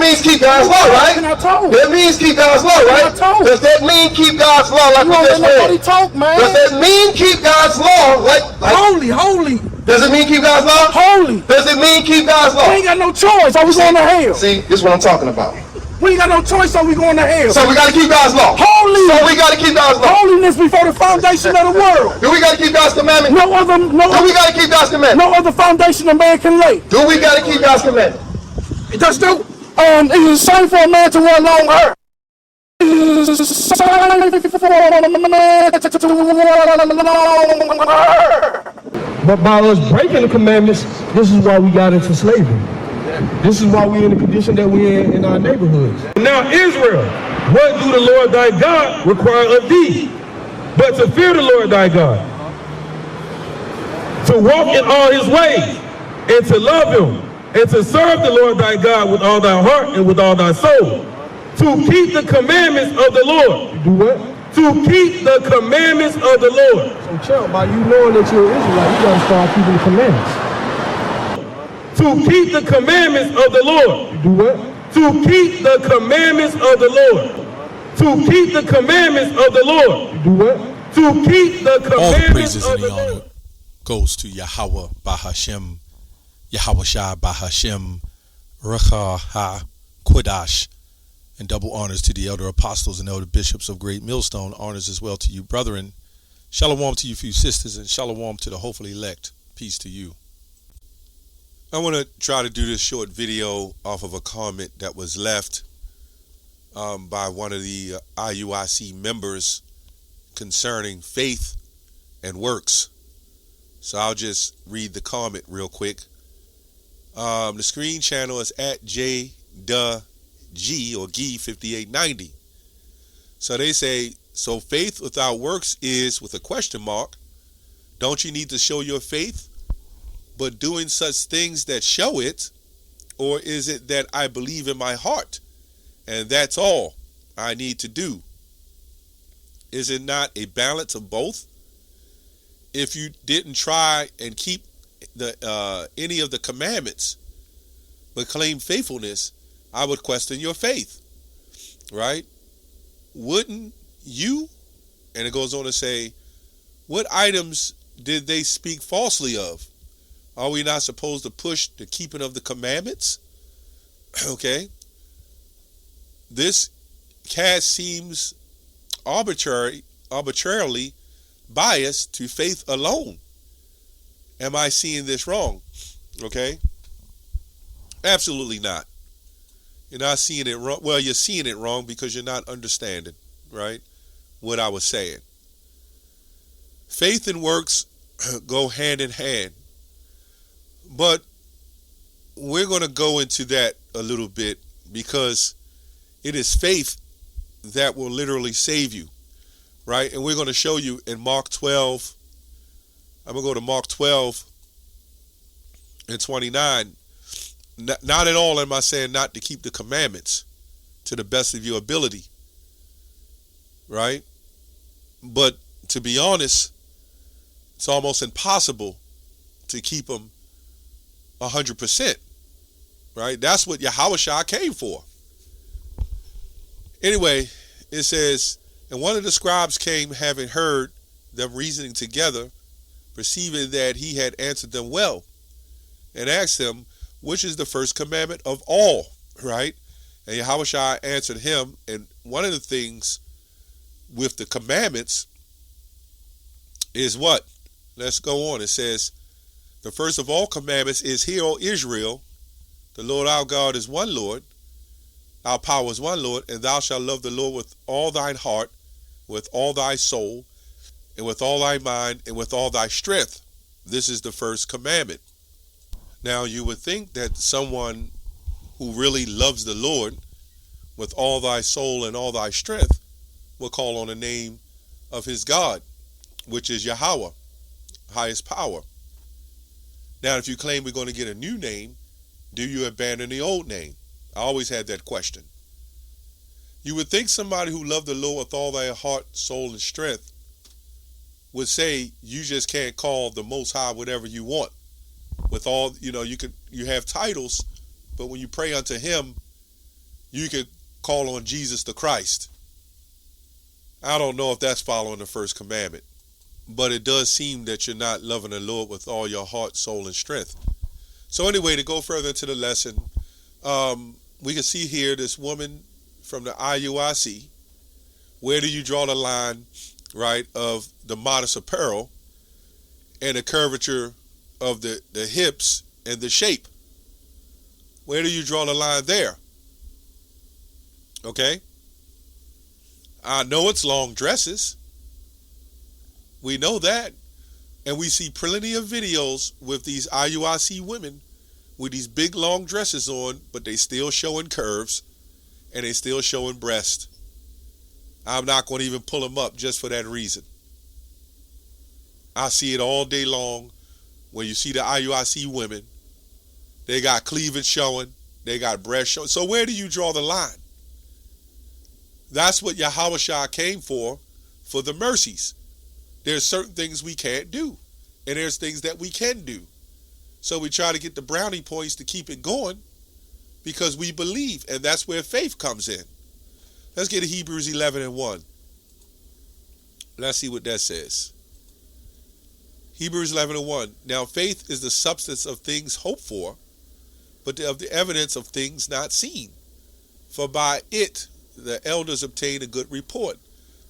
means keep God's law, right? That means keep God's law, right? Does that mean keep God's law like we just read? Does that mean keep God's law like holy? Does it mean keep God's law? Holy. Does it mean keep God's law? We ain't got no choice, so we going to hell. See, this is what I'm talking about. We ain't got no choice, so we going to hell. So we got to keep God's law. Holy. So we got to keep God's law. Holiness before the foundation of the world. Do we got to keep God's commandment? Do we got to keep God's commandment? No other foundation a man can lay. Do we got to keep God's commandment? It does do. It is the same for a man to run long hair. But by us breaking the commandments, this is why we got into slavery. This is why we're in the condition that we're in our neighborhoods. Now Israel, what do the Lord thy God require of thee? But to fear the Lord thy God, to walk in all his ways, and to love him, and to serve the Lord thy God with all thy heart and with all thy soul. To keep the commandments of the Lord. Do what? To keep the commandments of the Lord. So child, by you knowing that you're an Israelite, you gotta start keeping the commandments. To keep the commandments of the Lord. Do what? To keep the commandments of the Lord. To keep the commandments of the Lord. Do what? To keep the commandments all the praises of and the the honor Lord. goes to Yahweh Bahashem, Yahweh Shai Bahashem, Recha Ha Kodash, and double honors to the elder apostles and elder bishops of Great Millstone. Honors as well to you, brethren. Shalom to you, few sisters, and shalom to the hopefully elect. Peace to you. I want to try to do this short video off of a comment that was left by one of the IUIC members concerning faith and works. So I'll just read the comment real quick. The screen channel is at JDuG or G5890. So they say, so faith without works is with a question mark. Don't you need to show your faith, but doing such things that show it? Or is it that I believe in my heart and that's all I need to do? Is it not a balance of both? If you didn't try and keep the any of the commandments but claim faithfulness, I would question your faith, right? Wouldn't you? And it goes on to say, what items did they speak falsely of? Are we not supposed to push the keeping of the commandments? Okay. This cast seems arbitrarily biased to faith alone. Am I seeing this wrong? Okay. Absolutely not. You're not seeing it wrong. Well, you're seeing it wrong because you're not understanding, right, what I was saying. Faith and works go hand in hand. But we're going to go into that a little bit because it is faith that will literally save you, right? And we're going to show you in Mark 12. I'm going to go to Mark 12 and 29. Not at all am I saying not to keep the commandments to the best of your ability, right? But to be honest, it's almost impossible to keep them 100%, right? That's what Yahushua came for. Anyway, it says, and one of the scribes came, having heard them reasoning together, perceiving that he had answered them well, and asked him, which is the first commandment of all, right? And Yahushua answered him, and one of the things with the commandments is what? Let's go on. It says, the first of all commandments is, hear, O Israel, the Lord our God is one Lord, our power is one Lord, and thou shalt love the Lord with all thine heart, with all thy soul, and with all thy mind, and with all thy strength. This is the first commandment. Now, you would think that someone who really loves the Lord with all thy soul and all thy strength will call on the name of his God, which is Yahweh, highest power. Now, if you claim we're going to get a new name, do you abandon the old name? I always had that question. You would think somebody who loved the Lord with all their heart, soul, and strength would say you just can't call the Most High whatever you want. With all, you have titles, but when you pray unto him, you could call on Jesus the Christ. I don't know if that's following the first commandment, but it does seem that you're not loving the Lord with all your heart, soul, and strength. So anyway, to go further into the lesson, we can see here this woman from the IUIC. Where do you draw the line, right, of the modest apparel and the curvature of the hips and the shape? Where do you draw the line there? Okay? I know it's long dresses. We know that. And we see plenty of videos with these IUIC women with these big long dresses on, but they still showing curves and they still showing breast. I'm not going to even pull them up just for that reason. I see it all day long when you see the IUIC women. They got cleavage showing. They got breast showing. So where do you draw the line? That's what Yahushua came for the mercies. There's certain things we can't do, and there's things that we can do. So we try to get the brownie points to keep it going because we believe, and that's where faith comes in. Let's get to Hebrews 11:1. Let's see what that says. Hebrews 11:1. Now faith is the substance of things hoped for, but of the evidence of things not seen. For by it the elders obtained a good report.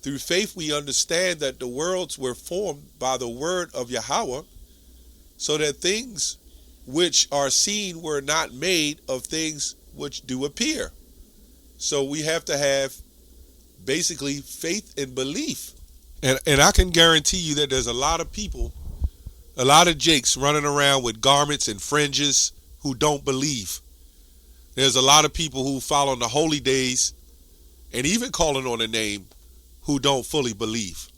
Through faith we understand that the worlds were formed by the word of Yahweh, so that things which are seen were not made of things which do appear. So we have to have basically faith and belief. And I can guarantee you that there's a lot of people, a lot of jakes running around with garments and fringes who don't believe. There's a lot of people who follow the holy days and even calling on a name who don't fully believe.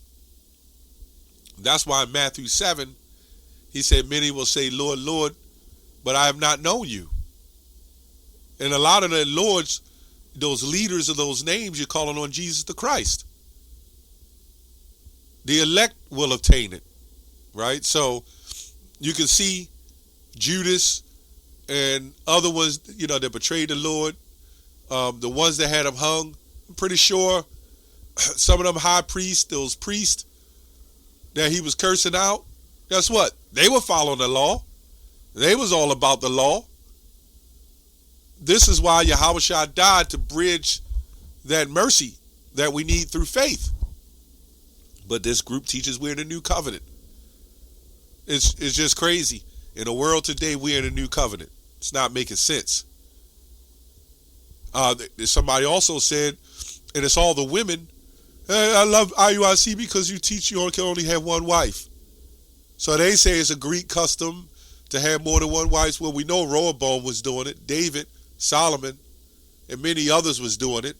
That's why in Matthew 7, he said, many will say, Lord, Lord, but I have not known you. And a lot of the lords, those leaders of those names, you're calling on Jesus the Christ. The elect will obtain it, right? So you can see Judas and other ones, that betrayed the Lord, the ones that had him hung. I'm pretty sure some of them high priests, those priests that he was cursing out, guess what? They were following the law. They was all about the law. This is why Yahushua died, to bridge that mercy that we need through faith. But this group teaches we're in the new covenant. It's just crazy. In the world today, we're in a new covenant. It's not making sense. Somebody also said, and it's all the women, hey, I love IUIC because you teach you can only have one wife. So they say it's a Greek custom to have more than one wife. Well, we know Rehoboam was doing it, David, Solomon, and many others was doing it.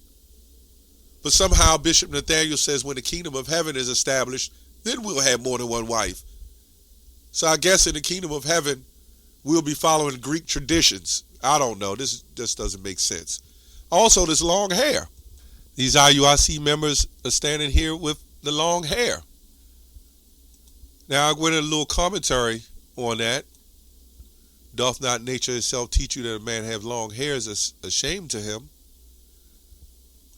But somehow Bishop Nathaniel says when the kingdom of heaven is established, then we'll have more than one wife. So I guess in the kingdom of heaven, we'll be following Greek traditions. I don't know. This just doesn't make sense. Also, this long hair. These IUIC members are standing here with the long hair. Now, I went in a little commentary on that. Doth not nature itself teach you that a man have long hair is a shame to him?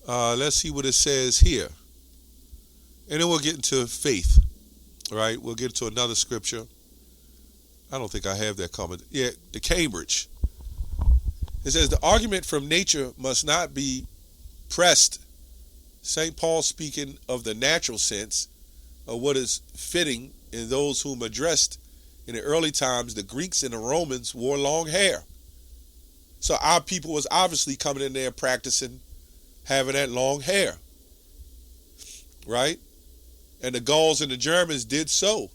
Let's see what it says here. And then we'll get into faith, right? We'll get into another scripture. I don't think I have that comment. Yeah, the Cambridge. It says, the argument from nature must not be pressed. St. Paul speaking of the natural sense of what is fitting in those whom addressed in the early times, the Greeks and the Romans wore long hair. So our people was obviously coming in there practicing having that long hair, right? And the Gauls and the Germans did so.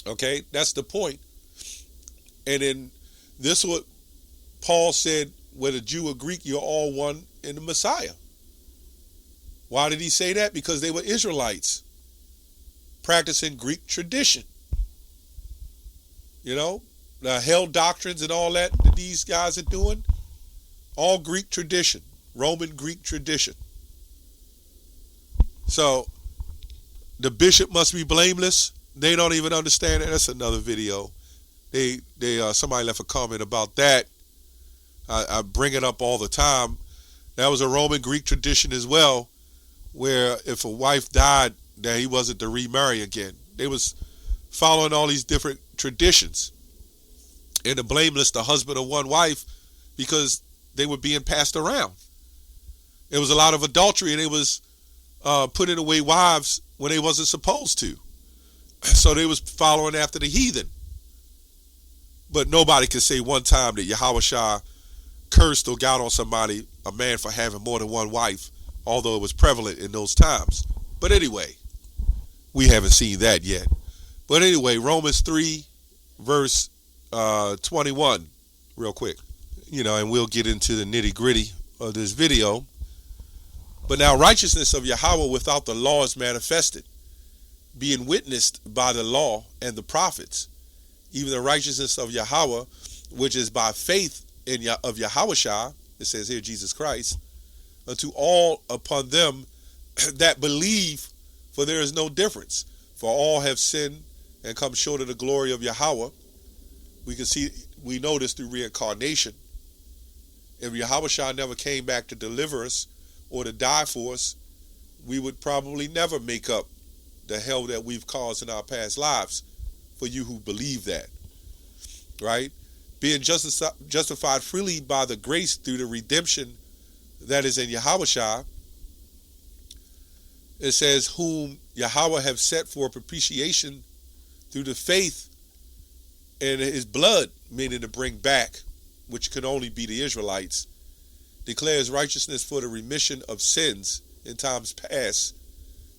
Okay, that's the point. And then this is what Paul said, whether Jew or Greek, you're all one in the Messiah. Why did he say that? Because they were Israelites practicing Greek tradition. The hell doctrines and all that these guys are doing, all Greek tradition, Roman Greek tradition. So the bishop must be blameless. They don't even understand it. That's another video. Somebody left a comment about that. I bring it up all the time. That was a Roman Greek tradition as well, where if a wife died, that he wasn't to remarry again. They was following all these different traditions. And the blameless the husband of one wife because they were being passed around. There was a lot of adultery, and they was putting away wives when they wasn't supposed to. So they was following after the heathen. But nobody can say one time that Yahushua cursed or got on somebody, a man, for having more than one wife, although it was prevalent in those times. But anyway, we haven't seen that yet. But anyway, Romans 3, verse 21, real quick. And we'll get into the nitty-gritty of this video. But now righteousness of Yahweh without the law is manifested, being witnessed by the law and the prophets, even the righteousness of Yahweh, which is by faith of Yahushua, it says here Jesus Christ, unto all upon them that believe, for there is no difference. For all have sinned and come short of the glory of Yahweh. We know this through reincarnation. If Yahushua never came back to deliver us or to die for us, we would probably never make up the hell that we've caused in our past lives, for you who believe that, right? Being justified freely by the grace through the redemption that is in Yahushua, it says, whom Yahweh have set for propitiation through the faith in his blood, meaning to bring back, which can only be the Israelites, declares righteousness for the remission of sins in times past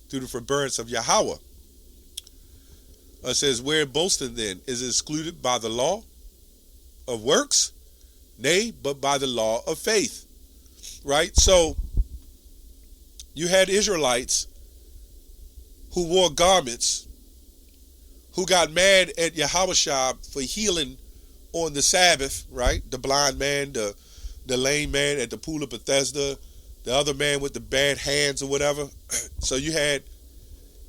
through the forbearance of Yahweh. It says, where boasting then? Is it excluded by the law of works? Nay, but by the law of faith. Right? So, you had Israelites who wore garments, who got mad at Yahushua for healing on the Sabbath, right? The blind man, the lame man at the pool of Bethesda, the other man with the bad hands or whatever. So you had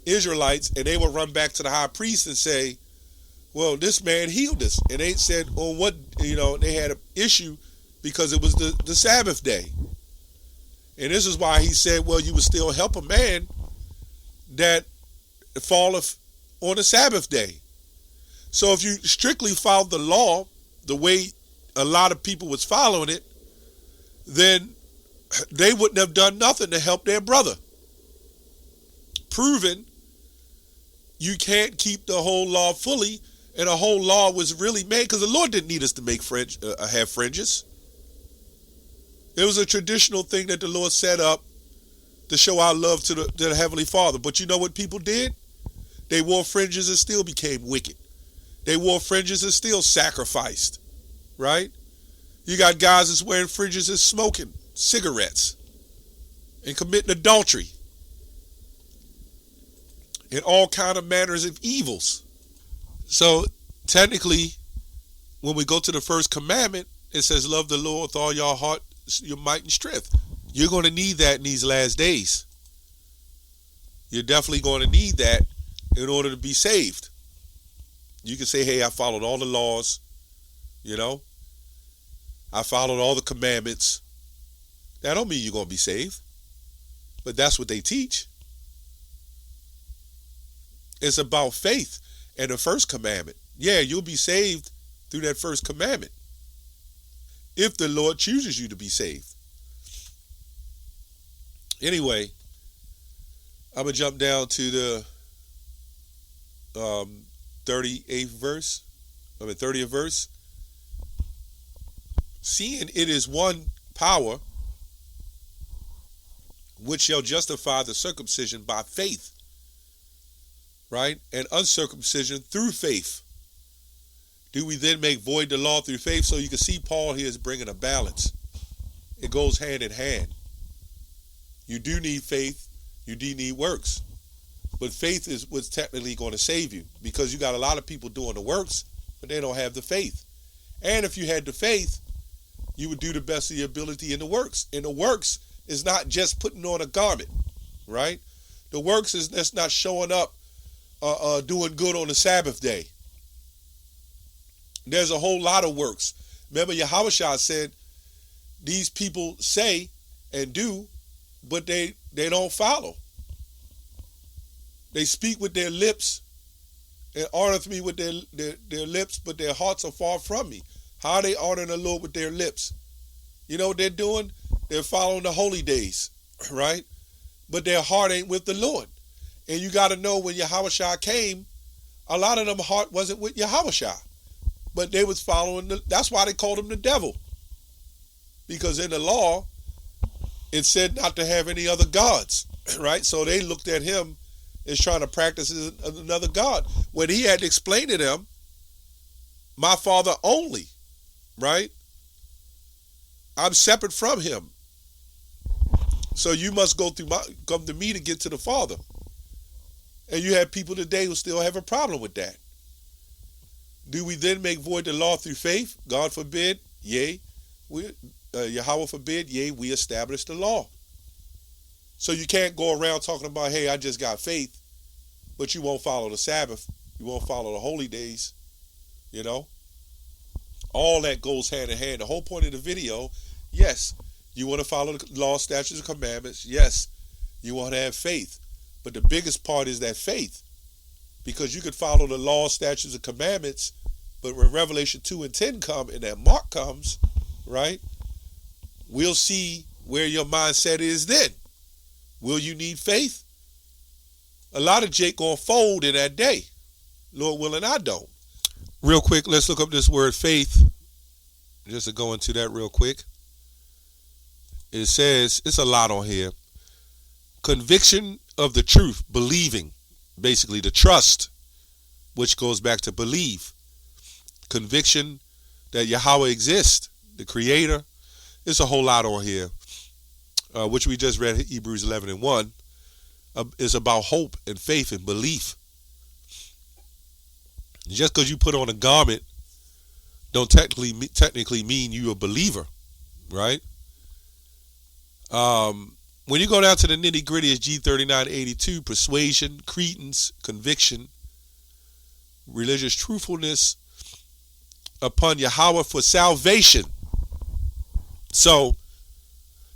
Israelites, and they would run back to the high priest and say, well, this man healed us. And they said, oh, what, they had an issue because it was the Sabbath day. And this is why he said, well, you would still help a man that falleth on the Sabbath day. So if you strictly followed the law the way a lot of people was following it, then they wouldn't have done nothing to help their brother. Proving you can't keep the whole law fully, and the whole law was really made because the Lord didn't need us to make have fringes. It was a traditional thing that the Lord set up to show our love to the Heavenly Father. But you know what people did? They wore fringes and still became wicked. They wore fringes and still sacrificed, right? You got guys that's wearing fringes and smoking cigarettes and committing adultery and all kind of manners of evils. So technically, when we go to the first commandment, it says, love the Lord with all your heart, your might, and strength. You're going to need that in these last days. You're definitely going to need that in order to be saved. You can say, hey, I followed all the laws, I followed all the commandments. That don't mean you're going to be saved. But that's what they teach. It's about faith and the first commandment. Yeah, you'll be saved through that first commandment, if the Lord chooses you to be saved. Anyway, I'm going to jump down to the 30th verse. Seeing it is one power which shall justify the circumcision by faith, right? And uncircumcision through faith. Do we then make void the law through faith? So you can see Paul here is bringing a balance. It goes hand in hand. You do need faith. You do need works. But faith is what's technically going to save you, because you got a lot of people doing the works, but they don't have the faith. And if you had the faith, you would do the best of your ability in the works. And the works is not just putting on a garment, right? The works is that's not showing up doing good on the Sabbath day. There's a whole lot of works. Remember, Yahushua said these people say and do, but they don't follow. They speak with their lips and honoreth me with their lips, but their hearts are far from me. How are they honoring the Lord with their lips? You know what they're doing? They're following the holy days, right? But their heart ain't with the Lord. And you got to know, when Yahushua came, a lot of them heart wasn't with Yahushua, but they was following that's why they called him the devil. Because in the law, it said not to have any other gods, right? So they looked at him as trying to practice another god, when he had to explain to them, my Father only, right? I'm separate from him. So you must come to me to get to the Father. And you have people today who still have a problem with that. Do we then make void the law through faith? God forbid. Yea. Yahweh forbid. Yea, we establish the law. So you can't go around talking about, hey, I just got faith, but you won't follow the Sabbath. You won't follow the holy days. You know? All that goes hand in hand. The whole point of the video, yes, you want to follow the law, statutes, and commandments. Yes, you want to have faith. But the biggest part is that faith. Because you could follow the law, statutes, and commandments, but when Revelation 2 and 10 come and that mark comes, right, we'll see where your mindset is then. Will you need faith? A lot of Jake gonna fold in that day. Lord willing, I don't. Real quick, let's look up this word faith. Just to go into that real quick. It says, it's a lot on here. Conviction of the truth, believing. Basically, the trust, which goes back to believe. Conviction that Yahweh exists, the creator. It's a whole lot on here, which we just read, Hebrews 11 and 1. It's about hope and faith and belief. Just because you put on a garment don't technically mean you're a believer, right? When you go down to the nitty gritty, it's G3982, persuasion, credence, conviction, religious truthfulness upon Yahweh for salvation. So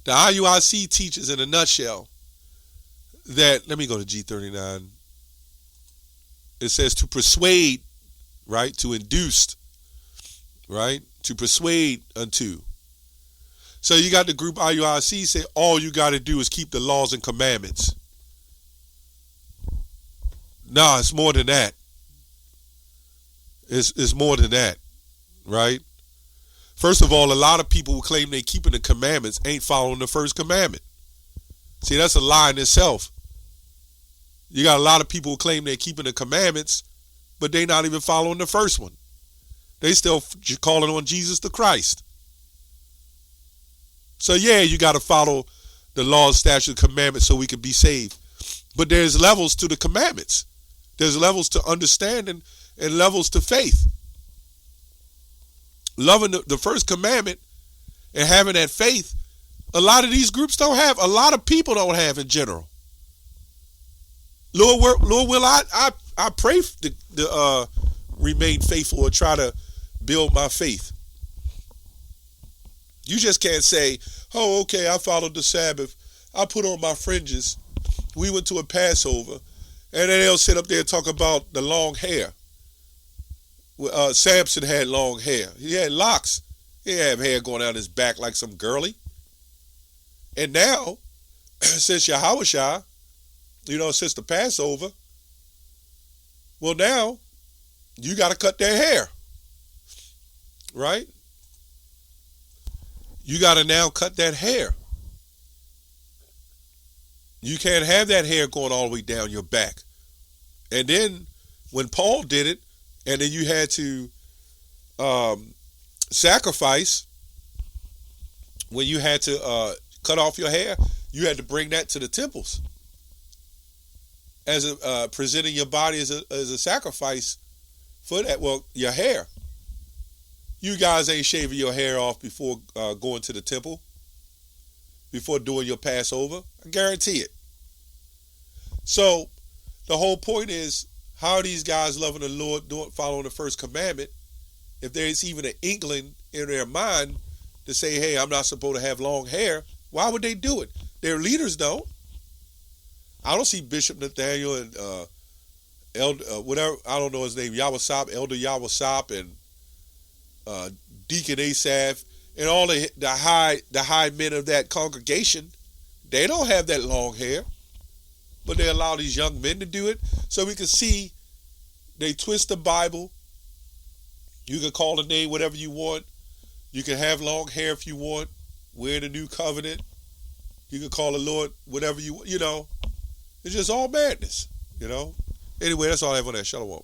the IUIC teaches in a nutshell that, let me go to G39. It says to persuade, right? To induce, right? To persuade unto. So you got the group IUIC say all you got to do is keep the laws and commandments. Nah, it's more than that. It's more than that, right? First of all, a lot of people who claim they keeping the commandments ain't following the first commandment. See, that's a lie in itself. You got a lot of people who claim they're keeping the commandments, but they not even following the first one. They still calling on Jesus the Christ. So yeah, you got to follow the laws, statutes, commandments so we can be saved. But there's levels to the commandments. There's levels to understanding and levels to faith. Loving the first commandment and having that faith, a lot of these groups don't have. A lot of people don't have in general. Lord will I pray to remain faithful or try to build my faith. You just can't say, oh, okay, I followed the Sabbath. I put on my fringes. We went to a Passover. And then they'll sit up there and talk about the long hair. Samson had long hair. He had locks. He didn't have hair going down his back like some girly. And now, since Yahushua, since the Passover, well, now you got to cut their hair. Right? You got to now cut that hair. You can't have that hair going all the way down your back. And then when Paul did it, and then you had to sacrifice, when you had to cut off your hair, you had to bring that to the temples as presenting your body as a sacrifice for that. Well, your hair. You guys ain't shaving your hair off before going to the temple, before doing your Passover. I guarantee it. So the whole point is, how are these guys loving the Lord, following the first commandment, if there's even an inkling in their mind to say, hey, I'm not supposed to have long hair. Why would they do it? Their leaders don't. I don't see Bishop Nathaniel and Elder, whatever, I don't know his name, Yawasop, Elder Yawasop, and Deacon Asaph, and all the high men of that congregation. They don't have that long hair, but they allow these young men to do it. So we can see they twist the Bible. You can call the name whatever you want. You can have long hair if you want. Wear the new covenant. You can call the Lord whatever you know. It's just all madness, you know. Anyway, that's all I have on that. Shalom.